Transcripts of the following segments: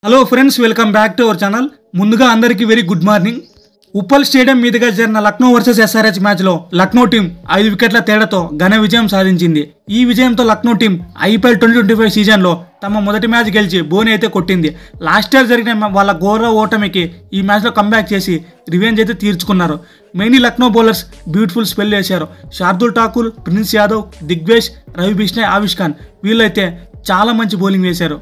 Hello friends, welcome back to our channel. ముందుగా అందరికీ very good morning. Uppal stadium మీదుగా జరిగిన లక్నో వర్సెస్ ఎస్ఆర్హెచ్ మ్యాచ్లో లక్నో టీం 5 వికెట్ల తేడాతో ఘన విజయం సాధించింది. ఈ విజయంతో లక్నో టీం IPL 2025 సీజన్లో తమ మొదటి మ్యాచ్ గెలిచి బోని అయితే కొట్టింది. లాస్ట్ ఇయర్ జరిగిన వాళ్ళ ఘోర ఓటమికి ఈ మ్యాచ్లో కంబ్యాక్ చేసి రివెంజ్ అయితే తీర్చుకున్నారు. Mainly Lucknow bowlers beautiful spell చేశారు. శార్దుల్ ఠాకూర్, ప్రిన్స్ యాదవ్, దిగ్వేష్, రవి బిష్నాయ్, ఆవిష్ ఖాన్ వీళ్ళైతే చాలా మంచి బౌలింగ్ వేశారు.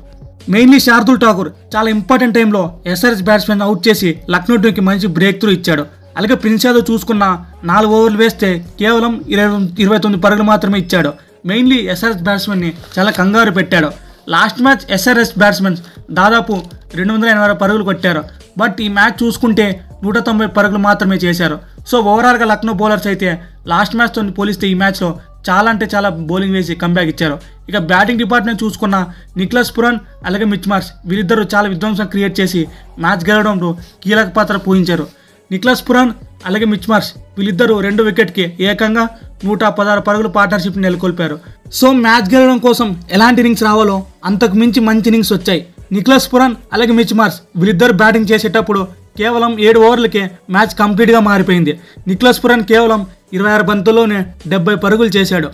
మెయిన్లీ శార్దుల్ ఠాకూర్ చాలా ఇంపార్టెంట్ టైంలో ఎస్ఆర్హెచ్ బ్యాట్స్మెన్ అవుట్ చేసి లక్నో టీంకి మంచి బ్రేక్ త్రూ ఇచ్చాడు. అలాగే ప్రిన్స్ యాదవ్ చూసుకున్న 4 ఓవర్లు వేస్తే కేవలం 29 పరుగులు మాత్రమే ఇచ్చాడు. మెయిన్లీ ఎస్ఆర్హెచ్ బ్యాట్స్మెన్ని చాలా కంగారు పెట్టాడు. లాస్ట్ మ్యాచ్ ఎస్ఆర్హెచ్ బ్యాట్స్మెన్ దాదాపు 280 పరుగులు కొట్టారు. బట్ ఈ మ్యాచ్ చూసుకుంటే 190 పరుగులు మాత్రమే చేశారు. సో ఓవరాల్గా లక్నో బౌలర్స్ అయితే లాస్ట్ మ్యాచ్తో పోలిస్తే ఈ మ్యాచ్లో చాలా అంటే చాలా బౌలింగ్ వేసి కంబ్యాక్ ఇచ్చారు. ఇక బ్యాటింగ్ డిపార్ట్మెంట్ చూసుకున్న నిక్లస్ పురాన్ అలాగే మిచ్ మార్ష్ వీళ్ళిద్దరూ చాలా విధ్వంసం క్రియేట్ చేసి మ్యాచ్ గెలవడంలో కీలక పాత్ర పోషించారు. నిక్లస్ పురాన్ అలాగే మిచ్ మార్ష్ వీళ్ళిద్దరూ 2 వికెట్కి ఏకంగా 116 పరుగులు పార్ట్నర్షిప్ నెలకొల్పారు. సో మ్యాచ్ గెలవడం కోసం ఎలాంటి ఇన్నింగ్స్ రావాలో అంతకు మించి మంచి ఇన్నింగ్స్ వచ్చాయి. నిక్లస్ పురాన్ అలాగే మిచ్ మార్ష్ వీళ్ళిద్దరు బ్యాటింగ్ చేసేటప్పుడు కేవలం 7 ఓవర్లకే మ్యాచ్ కంప్లీట్గా మారిపోయింది. నిక్లస్ పురాన్ కేవలం 26 బంతుల్లోనే 70 పరుగులు చేశాడు.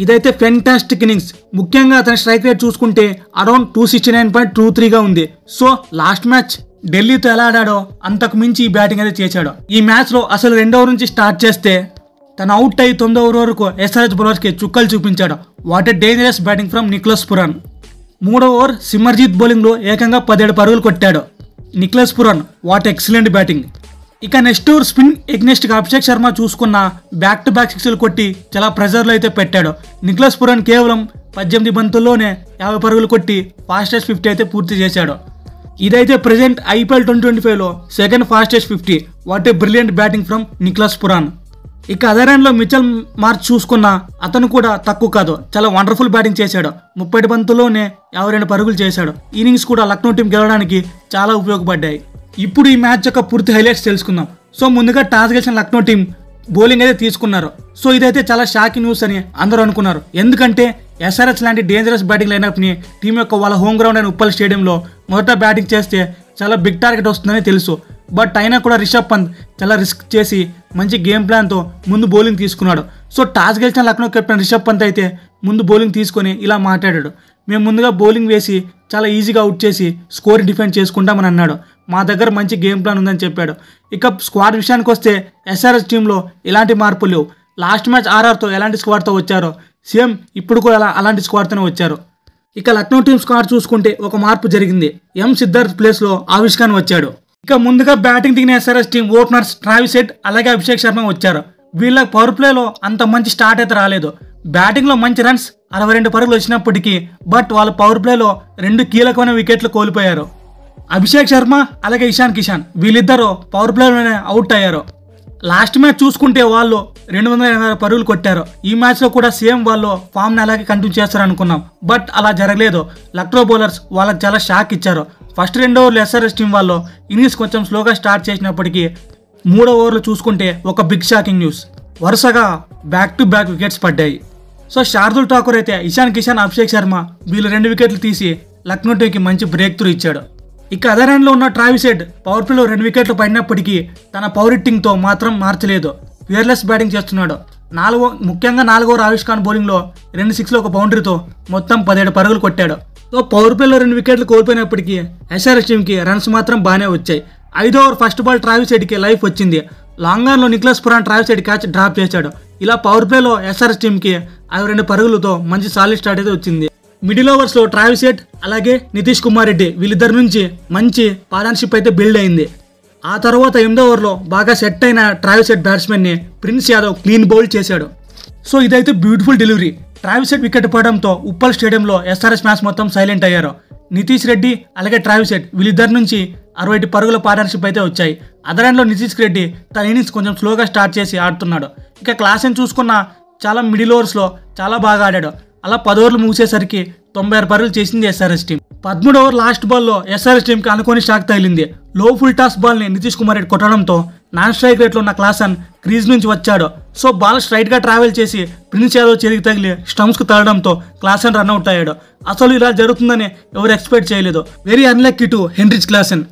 ఇదైతే ఫెంటాస్టిక్ ఇన్నింగ్స్. ముఖ్యంగా అతని స్ట్రైక్ రేట్ చూసుకుంటే అరౌండ్ 269.23గా ఉంది. సో లాస్ట్ మ్యాచ్ ఢిల్లీతో ఎలా ఆడాడో అంతకు మించి ఈ బ్యాటింగ్ అయితే చేశాడు. ఈ మ్యాచ్లో అసలు 2వ ఓవర్ నుంచి స్టార్ట్ చేస్తే తను అవుట్ అయ్యి 9వ ఓవర్ వరకు ఎస్ఆర్హెచ్ బౌలర్స్కి చుక్కలు చూపించాడు. What a dangerous batting from Nicholas Pooran. 3వ ఓవర్ సిమర్జీత్ బౌలింగ్లో ఏకంగా 17 పరుగులు కొట్టాడు. Nicholas Pooran what excellent batting. ఇక నెక్స్ట్ ఓవర్ స్పిన్ ఎగ్నెస్ట్గా అభిషేక్ శర్మ చూసుకున్న బ్యాక్ టు బ్యాక్ 6లు కొట్టి చాలా ప్రెజర్లో అయితే పెట్టాడు. నిక్లస్ పురాన్ కేవలం 18 బంతుల్లోనే 50 పరుగులు కొట్టి ఫాస్టెస్ట్ 50 అయితే పూర్తి చేశాడు. ఇదైతే ప్రెజెంట్ IPL 2025లో second fastest 50. What a brilliant batting from Nicholas Pooran. ఇక అదర్ హ్యాండ్లో మిచెల్ మార్ష్ చూసుకున్న అతను కూడా తక్కువ కాదు, చాలా వండర్ఫుల్ బ్యాటింగ్ చేశాడు. 30 బంతుల్లోనే 52 పరుగులు చేశాడు. ఇన్నింగ్స్ కూడా లక్నో టీం గెలవడానికి చాలా ఉపయోగపడ్డాయి. ఇప్పుడు ఈ మ్యాచ్ యొక్క పూర్తి హైలైట్స్ తెలుసుకుందాం. సో ముందుగా టాస్ గెలిచిన లక్నో టీం బౌలింగ్ అయితే తీసుకున్నారు. సో ఇదైతే చాలా షాకింగ్ న్యూస్ అని అందరూ అనుకున్నారు. ఎందుకంటే ఎస్ఆర్హెచ్ లాంటి డేంజరస్ బ్యాటింగ్ లైనప్ని టీం యొక్క వాళ్ళ హోమ్ గ్రౌండ్ అయిన ఉప్పల్ స్టేడియంలో మొదట బ్యాటింగ్ చేస్తే చాలా బిగ్ టార్గెట్ వస్తుందని తెలుసు. బట్ అయినా కూడా రిషబ్ పంత్ చాలా రిస్క్ చేసి మంచి గేమ్ ప్లాన్తో ముందు బౌలింగ్ తీసుకున్నాడు. సో టాస్ గెలిచిన లక్నో కెప్టెన్ రిషబ్ పంత్ అయితే ముందు బౌలింగ్ తీసుకొని ఇలా మాట్లాడాడు. మేము ముందుగా బౌలింగ్ వేసి చాలా ఈజీగా అవుట్ చేసి స్కోర్ డిఫెండ్ చేసుకుంటామని అన్నాడు. మా దగ్గర మంచి గేమ్ ప్లాన్ ఉందని చెప్పాడు. ఇక స్క్వాడ్ విషయానికి వస్తే ఎస్ఆర్హెచ్ టీంలో ఎలాంటి మార్పులు లేవు. లాస్ట్ మ్యాచ్ RRతో ఎలాంటి స్క్వాడ్తో వచ్చారో సేమ్ ఇప్పుడు కూడా అలాంటి స్క్వాడ్తోనే వచ్చారు. ఇక లక్నో టీం స్క్వాడ్ చూసుకుంటే ఒక మార్పు జరిగింది. సిద్ధార్థ్ ప్లేస్లో ఆవిష్ ఖాన్ వచ్చాడు. ఇక ముందుగా బ్యాటింగ్ దిగిన SRH team openers Travis head అలాగే అభిషేక్ శర్మ వచ్చారు. వీళ్ళ పవర్ ప్లేలో అంత మంచి స్టార్ట్ అయితే రాలేదు. బ్యాటింగ్లో మంచి రన్స్ 62 పరుగులు వచ్చినప్పటికీ బట్ వాళ్ళ పవర్ ప్లేలో 2 కీలకమైన వికెట్లు కోల్పోయారు. అభిషేక్ శర్మ అలాగే ఇషాన్ కిషాన్ వీళ్ళిద్దరూ పవర్ ప్లేలోనే అవుట్ అయ్యారు. లాస్ట్ మ్యాచ్ చూసుకుంటే వాళ్ళు 280 పరుగులు కొట్టారు. ఈ మ్యాచ్లో కూడా సేమ్ వాళ్ళు ఫామ్ని అలాగే కంటిన్యూ చేస్తారు అనుకున్నాం. బట్ అలా జరగలేదు. లక్నో బౌలర్స్ వాళ్ళకి చాలా షాక్ ఇచ్చారు. ఫస్ట్ 2 ఓవర్లు ఎస్ఆర్హెచ్ టీం వాళ్ళు ఇన్నింగ్స్ కొంచెం స్లోగా స్టార్ట్ చేసినప్పటికీ 3వ ఓవర్లు చూసుకుంటే ఒక బిగ్ షాకింగ్ న్యూస్. వరుసగా బ్యాక్ టు బ్యాక్ వికెట్స్ పడ్డాయి. సో శార్దుల్ ఠాకూర్ అయితే ఇషాన్ కిషాన్, అభిషేక్ శర్మ వీళ్ళు 2 వికెట్లు తీసి లక్నో టీంకి మంచి బ్రేక్ త్రూ ఇచ్చాడు. ఇక అదర్ హ్యాండ్లో ఉన్న ట్రావిస్ హెడ్ పవర్ ప్లేలో 2 వికెట్లు పడినప్పటికీ తన పవర్ హిట్టింగ్తో మాత్రం మార్చలేదు. ఫియర్లెస్ బ్యాటింగ్ చేస్తున్నాడు. ముఖ్యంగా 4వ ఓవర్ ఆవిష్ ఖాన్ బౌలింగ్లో 2 6లు ఒక బౌండరీతో మొత్తం 17 పరుగులు కొట్టాడు. సో పవర్ ప్లేలో 2 వికెట్లు కోల్పోయినప్పటికీ ఎస్ఆర్హెచ్ టీంకి రన్స్ మాత్రం బాగానే వచ్చాయి. 5వ ఓవర్ ఫస్ట్ బాల్ ట్రావిస్ హెడ్కి లైఫ్ వచ్చింది. లాంగ్ ఆన్లో Nicholas Pooran Travis Head catch drop చేశాడు. ఇలా పవర్ ప్లేలో ఎస్ఆర్హెచ్ టీంకి 52 పరుగులతో మంచి సాలిడ్ స్టార్ట్ అయితే వచ్చింది. మిడిల్ ఓవర్స్లో ట్రావిస్ హెడ్ అలాగే నితీష్ కుమార్ రెడ్డి వీళ్ళిద్దరి నుంచి మంచి పార్ట్నర్షిప్ అయితే బిల్డ్ అయింది. ఆ తర్వాత 8వ ఓవర్లో బాగా సెట్ అయిన ట్రావిస్ హెడ్ బ్యాట్స్మెన్ని ప్రిన్స్ యాదవ్ క్లీన్ బౌల్ చేశాడు. సో ఇదైతే beautiful delivery. Travis Head wicket పడడంతో ఉప్పల్ స్టేడియంలో ఎస్ఆర్హెచ్ మ్యాచ్ మొత్తం సైలెంట్ అయ్యారు. నితీష్ రెడ్డి అలాగే ట్రావిస్ హెడ్ వీళ్ళిద్దరి నుంచి 60 పరుగుల పార్ట్నర్షిప్ అయితే వచ్చాయి. అదర్ హ్యాండ్లో నితీష్ రెడ్డి తన ఇన్నింగ్స్ కొంచెం స్లోగా స్టార్ట్ చేసి ఆడుతున్నాడు. ఇక క్లాస్ని చూసుకున్న చాలా మిడిల్ ఓవర్స్లో చాలా బాగా ఆడాడు. అలా 10 ఓవర్లు ముగిసేసరికి 96 పరుగులు చేసింది ఎస్ఆర్హెచ్ టీం. 13వ ఓవర్ లాస్ట్ బాల్లో ఎస్ఆర్హెచ్ టీంకి అనుకోని షాక్ తగిలింది. లో ఫుల్ టాస్ బాల్ని నితీష్ కుమార్ రెడ్డి కొట్టడంతో నాన్ స్ట్రైక్ రేట్లో ఉన్న క్లాసన్ క్రీజ్ నుంచి వచ్చాడు. సో బాల్ స్ట్రైట్గా ట్రావెల్ చేసి ప్రిన్స్ యాదవ్ చేతికి తగిలి స్టంప్స్కి తగలడంతో క్లాసన్ రన్అట్ అయ్యాడు. అసలు ఇలా జరుగుతుందని ఎవరు ఎక్స్పెక్ట్ చేయలేదు. Very unlucky to Heinrich Klaasen.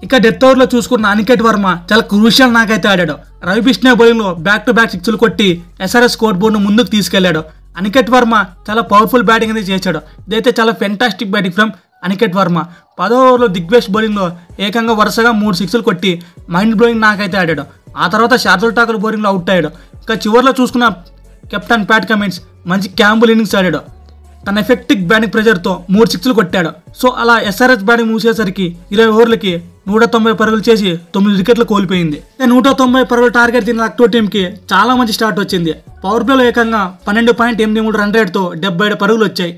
ఇక డెత్ ఓవర్లో చూసుకున్న అనికేత్ వర్మ చాలా క్రూషియల్ నాకైతే ఆడాడు. రవి బిష్ణే బౌలింగ్లో బ్యాక్ టు బ్యాక్ సిక్స్లు కొట్టి ఎస్ఆర్ఎస్ స్కోర్ బోర్డును ముందుకు తీసుకెళ్లాడు. అనికేత్ వర్మ చాలా పవర్ఫుల్ బ్యాటింగ్ అనేది చేశాడు. ఇదైతే చాలా fantastic batting from Aniket Varma. 10వ ఓవర్లో దిగ్వేష్ బౌలింగ్లో ఏకంగా వరుసగా 3 సిక్స్లు కొట్టి మైండ్ బ్లోయింగ్ నాకైతే ఆడాడు. ఆ తర్వాత శార్దుల్ ఠాకూర్ బౌలింగ్లో అవుట్ అయ్యాడు. ఇక చివరిలో చూసుకున్న కెప్టెన్ ప్యాట్ కమిన్స్ మంచి క్యాంబుల్ ఇన్నింగ్స్ ఆడాడు. తన ఎఫెక్టివ్ బ్యాటింగ్ ప్రెజర్తో 3 సిక్స్లు కొట్టాడు. సో అలా ఎస్ఆర్ఎస్ బ్యాటింగ్ మూసేసరికి 20 ఓవర్లకి 190 పరుగులు చేసి 9 వికెట్లు కోల్పోయింది. 190 పరుగులు టార్గెట్ తిన్న లక్నో టీంకి చాలా మంచి స్టార్ట్ వచ్చింది. పవర్ ప్లేలో ఏకంగా 12.83 రన్ రేట్తో 77 పరుగులు వచ్చాయి.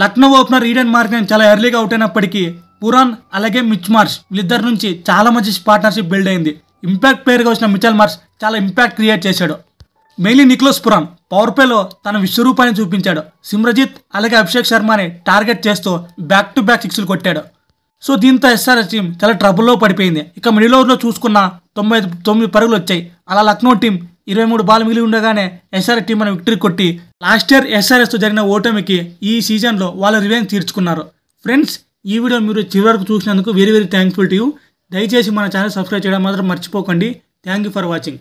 లక్నో ఓపెనర్ ఈడెన్ మార్గన్ చాలా ఎర్లీగా అవుట్ అయినప్పటికీ పురాన్ అలాగే మిచ్ మార్ష్ వీళ్ళిద్దరి నుంచి చాలా మంచి పార్ట్నర్షిప్ బిల్డ్ అయింది. ఇంపాక్ట్ ప్లేయర్గా వచ్చిన మిచెల్ మార్ష్ చాలా ఇంపాక్ట్ క్రియేట్ చేశాడు. మెయిన్లీ నికోలస్ పురాన్ పవర్ ప్లేలో తన విశ్వరూపాన్ని చూపించాడు. సిమ్రజిత్ అలాగే అభిషేక్ శర్మని టార్గెట్ చేస్తూ బ్యాక్ టు బ్యాక్ సిక్స్లు కొట్టాడు. సో దీంతో ఎస్ఆర్ఎస్ టీం చాలా ట్రబుల్లో పడిపోయింది. ఇక మిడిల్ ఓవర్లో చూసుకున్న 99 పరుగులు వచ్చాయి. అలా లక్నో టీం 23 బాల్ మిగిలి ఉండగానే ఎస్ఆర్ఎస్ టీం అని విక్టరీ కొట్టి లాస్ట్ ఇయర్ ఎస్ఆర్ఎస్తో జరిగిన ఓటమికి ఈ సీజన్లో వాళ్ళ రివెంజ్ తీర్చుకున్నారు. ఫ్రెండ్స్, ఈ వీడియో మీరు చివరి వరకు చూసినందుకు వెరీ థ్యాంక్ఫుల్ టు యూ. దయచేసి మన ఛానల్ సబ్స్క్రైబ్ చేయడం మాత్రం మర్చిపోకండి. Thank you for watching.